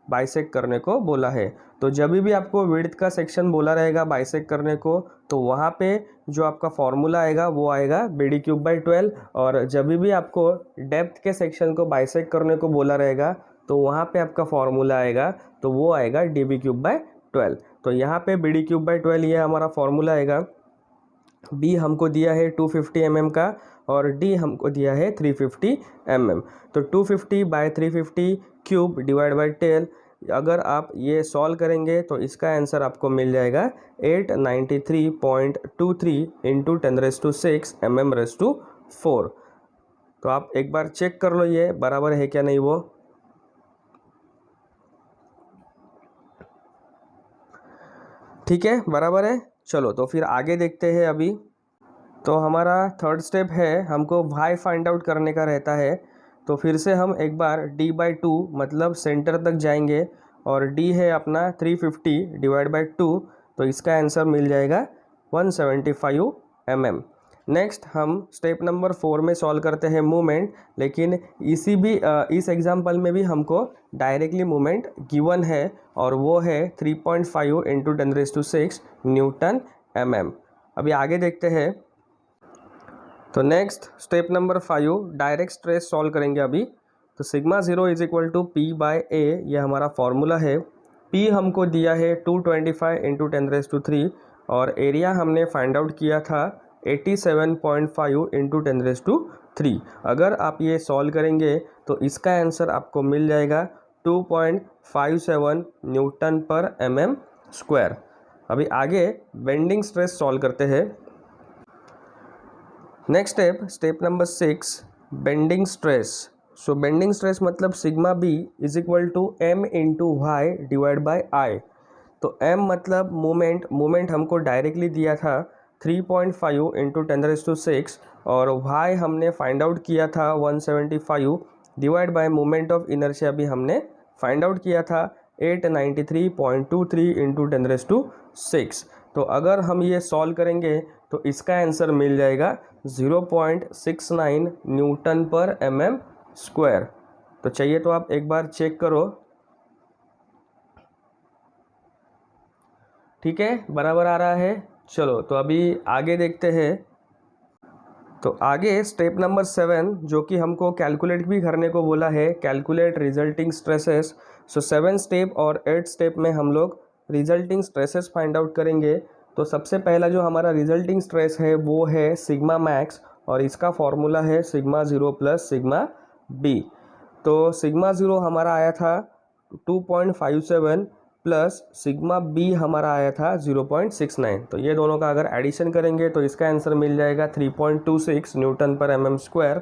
बाइसेक्ट करने को बोला है। तो जब भी आपको विड्थ का सेक्शन बोला रहेगा बाइसेक्ट करने को तो वहाँ पे जो आपका फॉर्मूला आएगा वो आएगा BD³/12। और जब भी आपको डेप्थ के सेक्शन को बाइसेक्ट करने को बोला रहेगा तो वहाँ पे आपका फॉर्मूला आएगा तो वो आएगा DB³/12। तो यहाँ पे BD³/12 ये हमारा फॉर्मूला आएगा। B हमको दिया है 250 mm का और D हमको दिया है 350 mm। तो 250/350 क्यूब डिवाइड बाई 10 अगर आप ये सॉल्व करेंगे तो इसका आंसर आपको मिल जाएगा 893.23 इंटू 10⁻⁶ mm⁻⁴। तो आप एक बार चेक कर लो ये बराबर है क्या नहीं वो। ठीक है, बराबर है। चलो तो फिर आगे देखते हैं अभी। तो हमारा थर्ड स्टेप है हमको y फाइंड आउट करने का रहता है। तो फिर से हम एक बार D/2 मतलब सेंटर तक जाएंगे और D है अपना 350 डिवाइड बाई 2। तो इसका आंसर मिल जाएगा 175 mm। नेक्स्ट हम स्टेप नंबर 4 में सॉल्व करते हैं मूवमेंट, लेकिन इस एग्जाम्पल में भी हमको डायरेक्टली मूवमेंट गिवन है और वो है 3.5 इंटू 10⁻⁶ न्यूटन mm। अभी आगे देखते हैं। तो next step number 5 direct stress solve करेंगे अभी। तो sigma 0 is equal to P/A ये हमारा फॉर्मूला है। P हमको दिया है 225 इंटू 10⁻³ और एरिया हमने फाइंड आउट किया था 87.5 इंटू 10⁻³ अगर आप ये सॉल्व करेंगे तो इसका आंसर आपको मिल जाएगा 2.57 न्यूटन पर mm स्क्वायर। अभी आगे बेंडिंग स्ट्रेस सॉल्व करते हैं। Next step number 6, bending stress. So bending stress मतलब sigma b is equal to m into y divide by I. तो m मतलब मोमेंट हमको डायरेक्टली दिया था 3.5 इंटू 10⁶, और y हमने फाइंड आउट किया था 175 divide by moment of inertia भी हमने फाइंड आउट किया था 893.23 इंटू 10⁶। तो अगर हम ये सॉल्व करेंगे तो इसका आंसर मिल जाएगा 0.69 न्यूटन पर mm²। तो चाहिए तो आप एक बार चेक करो। ठीक है, बराबर आ रहा है। चलो तो अभी आगे देखते हैं। तो आगे स्टेप नंबर 7 जो कि हमको कैलकुलेट भी करने को बोला है, कैलकुलेट रिजल्टिंग स्ट्रेसेस। सो 7 स्टेप और 8 स्टेप में हम लोग रिजल्टिंग स्ट्रेसेस फाइंड आउट करेंगे। तो सबसे पहला जो हमारा रिजल्टिंग स्ट्रेस है वो है सिग्मा मैक्स, और इसका फॉर्मूला है सिग्मा 0 प्लस सिग्मा बी। तो सिग्मा 0 हमारा आया था 2.57 प्लस सिग्मा बी हमारा आया था 0.69। तो ये दोनों का अगर एडिशन करेंगे तो इसका आंसर मिल जाएगा 3.26 न्यूटन पर mm²।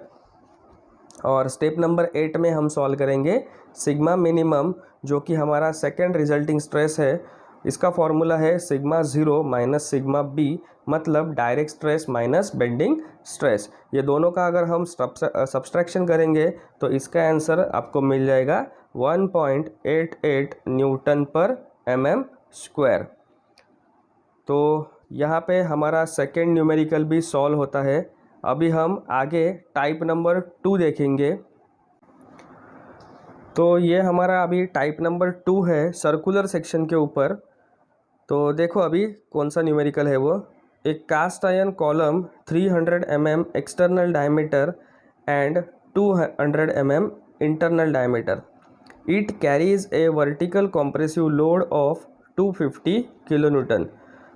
और स्टेप नंबर 8 में हम सॉल्व करेंगे सिग्मा मिनिमम, जो कि हमारा सेकेंड रिजल्टिंग स्ट्रेस है। इसका फॉर्मूला है सिग्मा 0 माइनस सिग्मा बी, मतलब direct stress minus bending stress. ये दोनों का अगर हम सब्सट्रैक्शन करेंगे तो इसका आंसर आपको मिल जाएगा 1.88 न्यूटन पर mm²। तो यहाँ पे हमारा सेकेंड न्यूमेरिकल भी सॉल्व होता है। अभी हम आगे टाइप नंबर 2 देखेंगे। तो ये हमारा अभी टाइप नंबर 2 है सर्कुलर सेक्शन के ऊपर। तो देखो अभी कौन सा न्यूमेरिकल है वो। एक cast iron column 300 mm external diameter and 200 mm internal diameter. It carries a vertical compressive load of 250 kilonewton.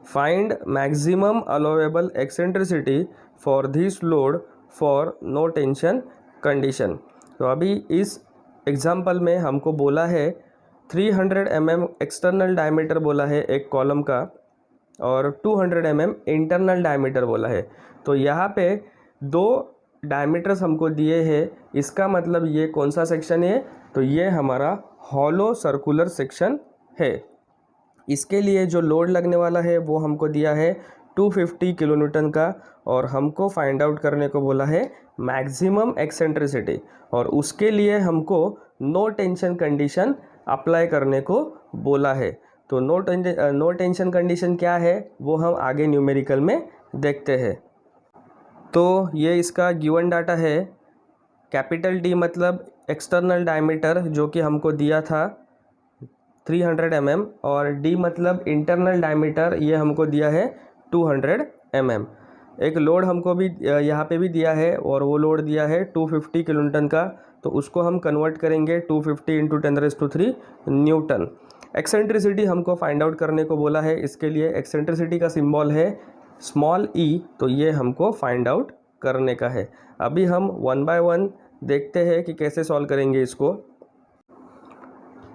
Find maximum allowable eccentricity for this load for no tension condition. तो अभी इस एग्जाम्पल में हमको बोला है 300 mm एक्सटर्नल डायमीटर बोला है एक कॉलम का, और 200 mm इंटरनल डायमीटर बोला है। तो यहाँ पे दो डायमीटर्स हमको दिए हैं। इसका मतलब ये कौन सा सेक्शन है, तो ये हमारा हॉलो सर्कुलर सेक्शन है। इसके लिए जो लोड लगने वाला है वो हमको दिया है 250 किलोन्यूटन का, और हमको फाइंड आउट करने को बोला है मैक्सिमम एक्सेंट्रिसिटी, और उसके लिए हमको नो टेंशन कंडीशन अप्लाई करने को बोला है। तो नो टेंशन कंडीशन क्या है वो हम आगे न्यूमेरिकल में देखते हैं। तो ये इसका गिवन डाटा है। कैपिटल डी मतलब एक्सटर्नल डायमीटर जो कि हमको दिया था 300 mm, और डी मतलब इंटरनल डायमीटर, ये हमको दिया है 200 mm। एक लोड हमको भी यहाँ पे भी दिया है, और वो लोड दिया है 250 किलोन्यूटन का। तो उसको हम कन्वर्ट करेंगे 250 इंटू 10⁻³ न्यूटन। एक्सेंट्रिसिटी हमको फाइंड आउट करने को बोला है। इसके लिए एक्सेंट्रिसिटी का सिंबल है स्मॉल ई, तो ये हमको फाइंड आउट करने का है। अभी हम 1 बाय 1 देखते हैं कि कैसे सॉल्व करेंगे इसको।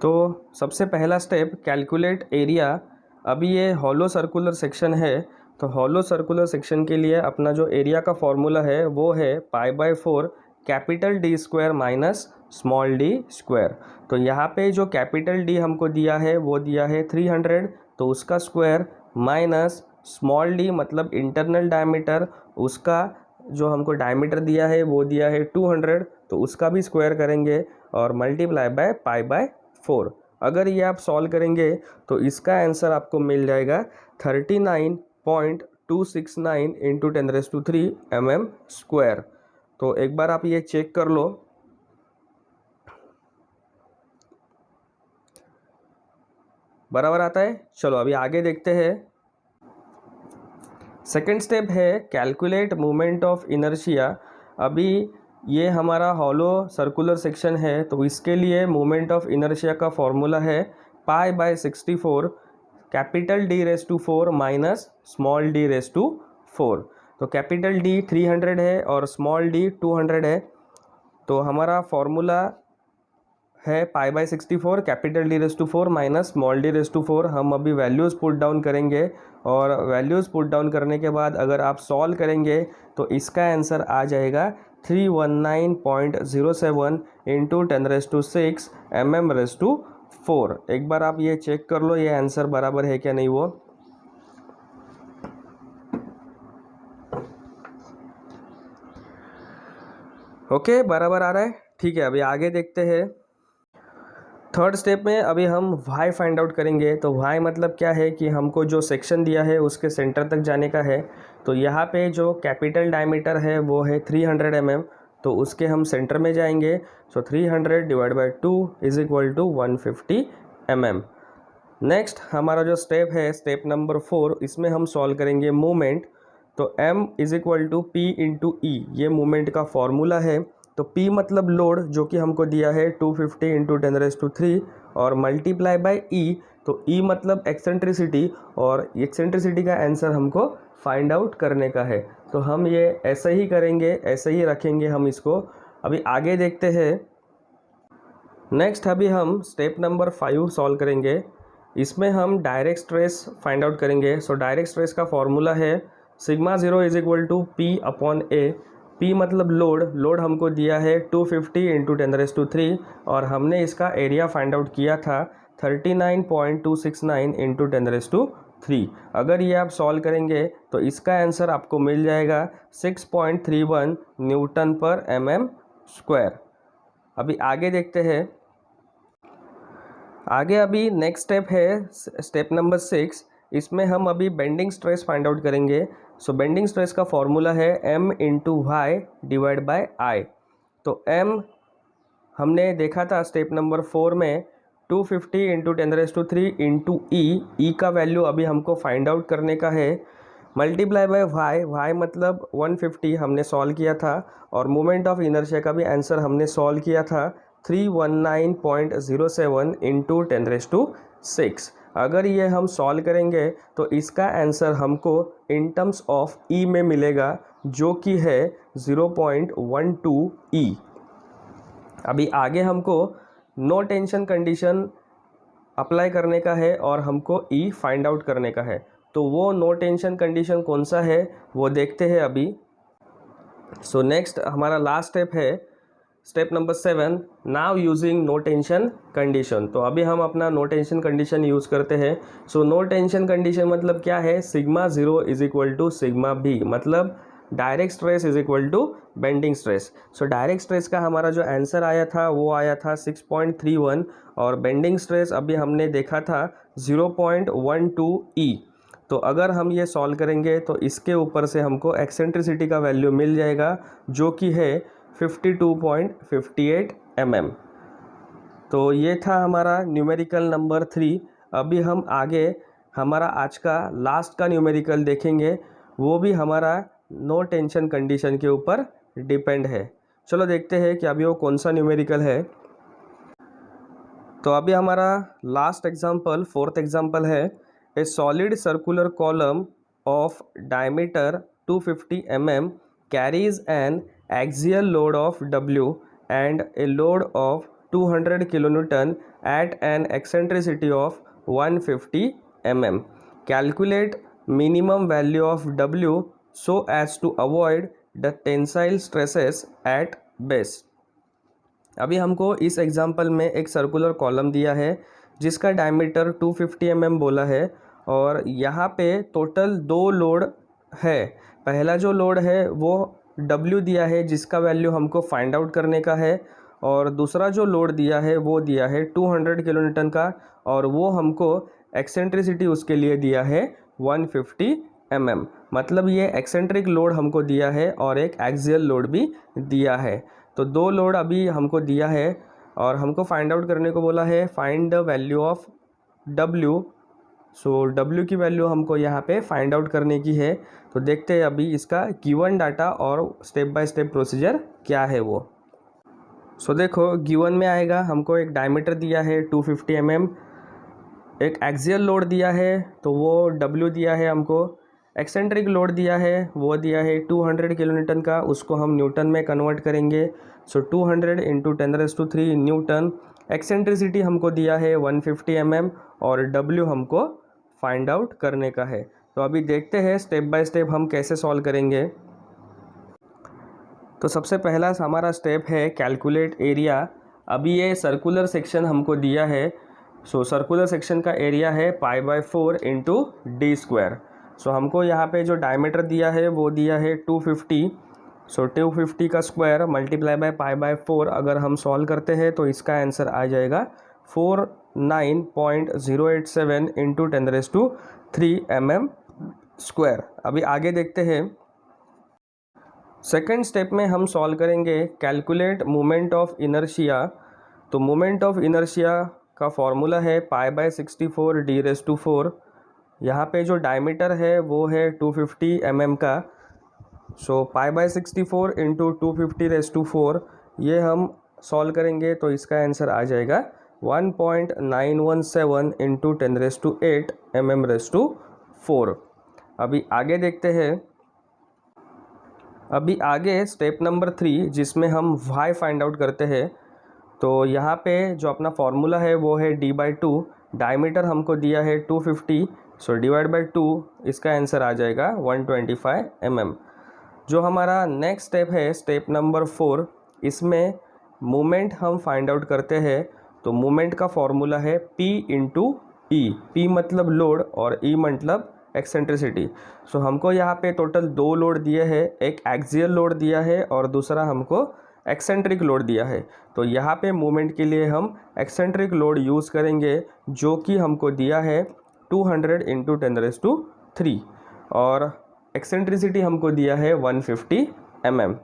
तो सबसे पहला स्टेप कैलकुलेट एरिया। अभी ये हॉलो सर्कुलर सेक्शन है, तो हॉलो सर्कुलर सेक्शन के लिए अपना जो एरिया का फॉर्मूला है वो है π/4 capital d square minus small d square. तो यहाँ पे जो कैपिटल डी हमको दिया है वो दिया है 300, तो उसका स्क्वायर माइनस स्मॉल डी मतलब इंटरनल डायमीटर, उसका जो हमको डायमीटर दिया है वो दिया है 200, तो उसका भी स्क्वायर करेंगे और मल्टीप्लाई बाय π/4। अगर ये आप सॉल्व करेंगे तो इसका आंसर आपको मिल जाएगा 39.269 इंटू 10⁻³ mm²। तो एक बार आप ये चेक कर लो। बराबर आता है। चलो अभी आगे देखते हैं। सेकेंड स्टेप है कैलकुलेट मोमेंट ऑफ इनर्शिया। अभी ये हमारा हॉलो सर्कुलर सेक्शन है, तो इसके लिए मोमेंट ऑफ इनर्शिया का फॉर्मूला है π/64 capital D⁴ minus small d⁴। तो कैपिटल D 300 है और स्मॉल d 200 है। तो हमारा फॉर्मूला है π/64 capital D⁴ minus small D⁴। हम अभी वैल्यूज़ पुट डाउन करेंगे और वैल्यूज़ पुट डाउन करने के बाद अगर आप सॉल्व करेंगे तो इसका आंसर आ जाएगा 319.07 इंटू 10⁶ mm⁴। एक बार आप ये चेक कर लो ये आंसर बराबर है क्या नहीं वो। ओके बराबर आ रहा है, ठीक है। अभी आगे देखते हैं। थर्ड स्टेप में अभी हम y फाइंड आउट करेंगे। तो y मतलब क्या है कि हमको जो सेक्शन दिया है उसके सेंटर तक जाने का है। तो यहाँ पे जो कैपिटल डायमीटर है वो है 300 mm, तो उसके हम सेंटर में जाएंगे। So 300 divide by 2 is equal to 150 mm। Next हमारा जो स्टेप है स्टेप नंबर 4, इसमें हम सॉल्व करेंगे मूवमेंट। तो m is equal to p into e, ये मूवमेंट का फॉर्मूला है। तो P मतलब लोड जो कि हमको दिया है 250 इंटू 10⁻³ और मल्टीप्लाई बाय E, तो E मतलब एक्सेंट्रिसिटी और एक्सेंट्रिसिटी का आंसर हमको फाइंड आउट करने का है। तो हम ये ऐसे ही करेंगे, ऐसे ही रखेंगे हम इसको। अभी आगे देखते हैं। नेक्स्ट अभी हम स्टेप नंबर 5 सॉल्व करेंगे। इसमें हम डायरेक्ट स्ट्रेस फाइंड आउट करेंगे। सो डायरेक्ट स्ट्रेस का फॉर्मूला है σ0 is equal to P/A। P मतलब लोड हमको दिया है 250 इंटू 10⁻³ और हमने इसका एरिया फाइंड आउट किया था 39.269 इंटू 10⁻³। अगर ये आप सॉल्व करेंगे तो इसका आंसर आपको मिल जाएगा 6.31 न्यूटन पर mm²। अभी आगे देखते हैं। आगे अभी नेक्स्ट स्टेप है स्टेप नंबर 6। इसमें हम अभी बेंडिंग स्ट्रेस फाइंड आउट करेंगे। सो बेंडिंग स्ट्रेस का फॉर्मूला है m into y divide by I. तो m हमने देखा था स्टेप नंबर 4 में 250 इंटू 10⁻³ इंटू ई का वैल्यू अभी हमको फाइंड आउट करने का है। मल्टीप्लाई बाय वाई मतलब 150 हमने सॉल्व किया था और मोमेंट ऑफ इनर्शिया का भी आंसर हमने सॉल्व किया था 319.07 इंटू 10⁻⁶। अगर ये हम सॉल्व करेंगे तो इसका आंसर हमको इन टर्म्स ऑफ ई में मिलेगा जो कि है 0.12 ई। अभी आगे हमको नो टेंशन कंडीशन अप्लाई करने का है और हमको ई फाइंड आउट करने का है। तो वो नो टेंशन कंडीशन कौन सा है वो देखते हैं अभी। सो नेक्स्ट हमारा लास्ट स्टेप है step number 7, now using no tension condition. तो अभी हम अपना नो टेंशन कंडीशन यूज़ करते हैं। सो नो टेंशन कंडीशन मतलब क्या है, σ0 इज इक्वल टू σb, मतलब direct stress is equal to bending stress. So direct stress का हमारा जो आंसर आया था वो आया था 6.31 और बेंडिंग स्ट्रेस अभी हमने देखा था 0.12 ई। तो अगर हम ये सॉल्व करेंगे तो इसके ऊपर से हमको एक्सेंट्रिसिटी का वैल्यू मिल जाएगा जो कि है 52.58 mm। तो ये था हमारा न्यूमेरिकल नंबर 3। अभी हम आगे हमारा आज का लास्ट का न्यूमेरिकल देखेंगे, वो भी हमारा नो टेंशन कंडीशन के ऊपर डिपेंड है। चलो देखते हैं कि अभी वो कौन सा न्यूमेरिकल है। तो अभी हमारा लास्ट एग्जाम्पल 4th एग्जाम्पल है ए solid circular column of diameter 250 mm carries an axial load of W and a load of 200 kN at an eccentricity of 150 mm. Calculate minimum value of W so as to avoid the tensile stresses at base. अभी हमको इस example में एक circular column दिया है जिसका diameter 250 mm बोला है और यहाँ पे टोटल 2 लोड है। पहला जो लोड है वो W दिया है जिसका वैल्यू हमको फाइंड आउट करने का है और दूसरा जो लोड दिया है वो दिया है 200 किलोन्यूटन का और वो हमको एक्सेंट्रिसिटी उसके लिए दिया है 150 mm। मतलब ये एक्सेंट्रिक लोड हमको दिया है और एक एक्सियल लोड भी दिया है। तो 2 लोड अभी हमको दिया है और हमको फाइंड आउट करने को बोला है find the value of W। So W की वैल्यू हमको यहाँ पे फाइंड आउट करने की है। तो देखते हैं अभी इसका गिवन डाटा और स्टेप बाय स्टेप प्रोसीजर क्या है वो। सो देखो गिवन में आएगा हमको एक डायमीटर दिया है 250 mm, एक एक्सियल लोड दिया है तो वो W दिया है हमको, एक्सेंट्रिक लोड दिया है वो दिया है 200 किलो न्यूटन का, उसको हम न्यूटन में कन्वर्ट करेंगे। सो 200 इंटू 10⁻³ न्यूटन। एक्सेंट्रिसिटी हमको दिया है 150 mm और W हमको फाइंड आउट करने का है। तो अभी देखते हैं स्टेप बाय स्टेप हम कैसे सॉल्व करेंगे। तो सबसे पहला हमारा स्टेप है कैलकुलेट एरिया। अभी ये सर्कुलर सेक्शन हमको दिया है। सो सर्कुलर सेक्शन का एरिया है π/4 इंटू d²। सो हमको यहाँ पे जो डायमीटर दिया है वो दिया है 250। सो 250 का स्क्वायर मल्टीप्लाई बाय π/4 अगर हम सॉल्व करते हैं तो इसका आंसर आ जाएगा 49.087 इंटू 10⁻³ mm²। अभी आगे देखते हैं। सेकेंड स्टेप में हम सॉल्व करेंगे कैलकुलेट मोमेंट ऑफ इनर्शिया। तो मोमेंट ऑफ इनर्शिया का फॉर्मूला है π/64 d⁻⁴। यहाँ पे जो डायमीटर है वो है 250 mm का। सो π/64 इंटू 250⁴ ये हम सॉल्व करेंगे तो इसका आंसर आ जाएगा 1.917 इंटू 10⁸ mm⁴। अभी आगे देखते हैं। अभी आगे स्टेप नंबर 3 जिसमें हम y फाइंड आउट करते हैं। तो यहाँ पे जो अपना फॉर्मूला है वो है d/2। डायमीटर हमको दिया है 250। सो डिवाइड बाय 2 इसका आंसर आ जाएगा 125 mm। जो हमारा नेक्स्ट स्टेप है स्टेप नंबर 4, इसमें मोमेंट हम फाइंड आउट करते हैं। तो मोमेंट का फॉर्मूला है P इंटू ई। P मतलब लोड और E मतलब एक्सेंट्रिसिटी। सो हमको यहाँ पे टोटल 2 लोड दिए हैं, एक एक्सियल लोड दिया है और दूसरा हमको एक्सेंट्रिक लोड दिया है। तो यहाँ पे मोमेंट के लिए हम एक्सेंट्रिक लोड यूज़ करेंगे जो कि हमको दिया है 200 इंटू 10⁻³ और एक्सेंट्रिसिटी हमको दिया है 150 mm।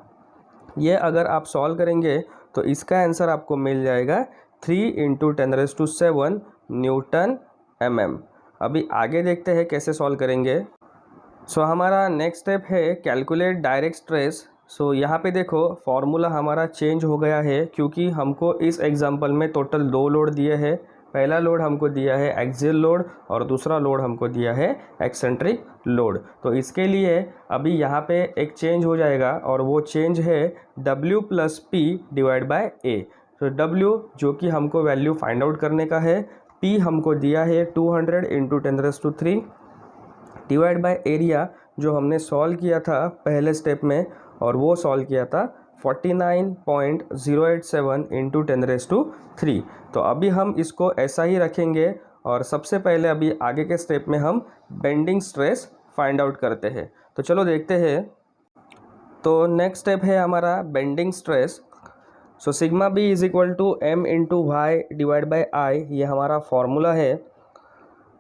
ये अगर आप सॉल्व करेंगे तो इसका आंसर आपको मिल जाएगा 3 इंटू 10⁻⁷ न्यूटन mm। अभी आगे देखते हैं कैसे सॉल्व करेंगे। सो हमारा नेक्स्ट स्टेप है कैलकुलेट डायरेक्ट स्ट्रेस। सो यहाँ पे देखो फॉर्मूला हमारा चेंज हो गया है क्योंकि हमको इस एग्जांपल में टोटल 2 लोड दिए हैं। पहला लोड हमको दिया है एक्सियल लोड और दूसरा लोड हमको दिया है एक्सेंट्रिक लोड। तो इसके लिए अभी यहाँ पे एक चेंज हो जाएगा और वो चेंज है W + P divide by A। तो W जो कि हमको वैल्यू फाइंड आउट करने का है, P हमको दिया है 200 इंटू 10⁻³ डिवाइड बाय एरिया जो हमने सॉल्व किया था पहले स्टेप में और वो सॉल्व किया था 49.087 इंटू 10⁻³ तो अभी हम इसको ऐसा ही रखेंगे और सबसे पहले अभी आगे के स्टेप में हम बेंडिंग स्ट्रेस फाइंड आउट करते हैं। तो चलो देखते हैं। तो नेक्स्ट स्टेप है हमारा bending stress. So sigma B is equal to M into y divide by I, ये हमारा फॉर्मूला है।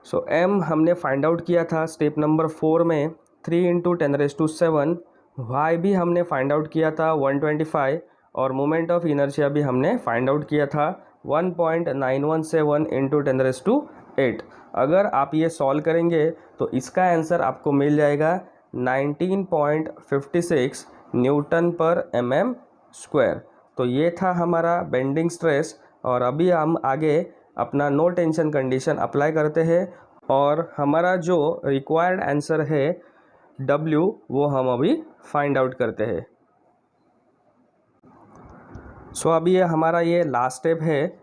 सो M हमने फाइंड आउट किया था स्टेप नंबर 4 में 3 इंटू 10⁻⁷। y भी हमने फाइंड आउट किया था 125 और मोमेंट ऑफ इनर्शिया भी हमने फाइंड आउट किया था 1.917 इंटू 10⁸। अगर आप ये सॉल्व करेंगे तो इसका आंसर आपको मिल जाएगा 19.56 न्यूटन पर mm²। तो ये था हमारा बेंडिंग स्ट्रेस और अभी हम आगे अपना नो टेंशन कंडीशन अप्लाई करते हैं और हमारा जो रिक्वायर्ड आंसर है W वो हम अभी फाइंड आउट करते हैं। सो अभी ये हमारा ये लास्ट स्टेप है।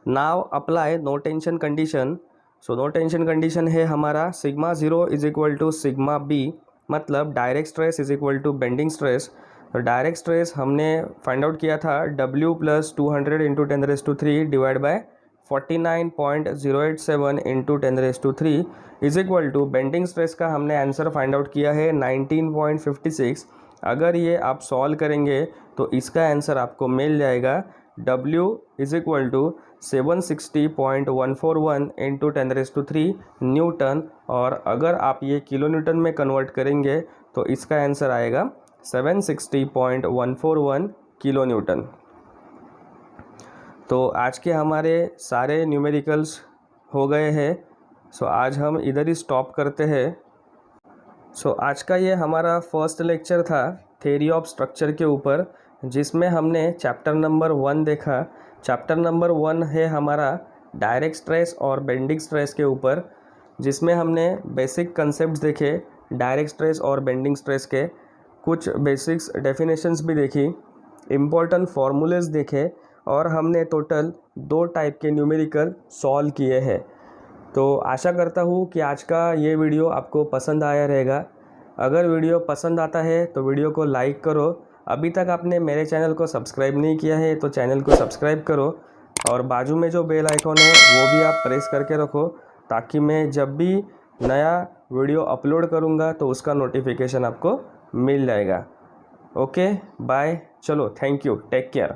Now apply no tension condition. So no tension condition है हमारा sigma 0 is equal to sigma B, मतलब direct stress is equal to bending stress. तो डायरेक्ट स्ट्रेस हमने फाइंड आउट किया था W + 200 into 10⁻³ divide by 49.087 into 10⁻³ is equal to bending stress का हमने answer find out किया है 19.56। अगर ये आप सॉल्व करेंगे तो इसका आंसर आपको मिल जाएगा W is equal to 760.141 into 10⁻³ newton और अगर आप ये किलो न्यूटन में कन्वर्ट करेंगे तो इसका आंसर आएगा 760.141 किलो न्यूटन। तो आज के हमारे सारे न्यूमेरिकल्स हो गए हैं। सो आज हम इधर ही स्टॉप करते हैं। सो आज का ये हमारा फर्स्ट लेक्चर था थ्योरी ऑफ स्ट्रक्चर के ऊपर, जिसमें हमने चैप्टर नंबर 1 देखा। चैप्टर नंबर 1 है हमारा डायरेक्ट स्ट्रेस और बेंडिंग स्ट्रेस के ऊपर, जिसमें हमने बेसिक कंसेप्ट्स देखे डायरेक्ट स्ट्रेस और बेंडिंग स्ट्रेस के कुछ बेसिक्स डेफिनेशंस भी देखी, इम्पोर्टेंट फार्मूलेस देखे और हमने टोटल 2 टाइप के न्यूमेरिकल सॉल्व किए हैं। तो आशा करता हूँ कि आज का ये वीडियो आपको पसंद आया रहेगा। अगर वीडियो पसंद आता है तो वीडियो को लाइक करो। अभी तक आपने मेरे चैनल को सब्सक्राइब नहीं किया है तो चैनल को सब्सक्राइब करो और बाजू में जो बेल आइकॉन है वो भी आप प्रेस करके रखो, ताकि मैं जब भी नया वीडियो अपलोड करूँगा तो उसका नोटिफिकेशन आपको मिल जाएगा। ओके बाय, चलो थैंक यू, टेक केयर।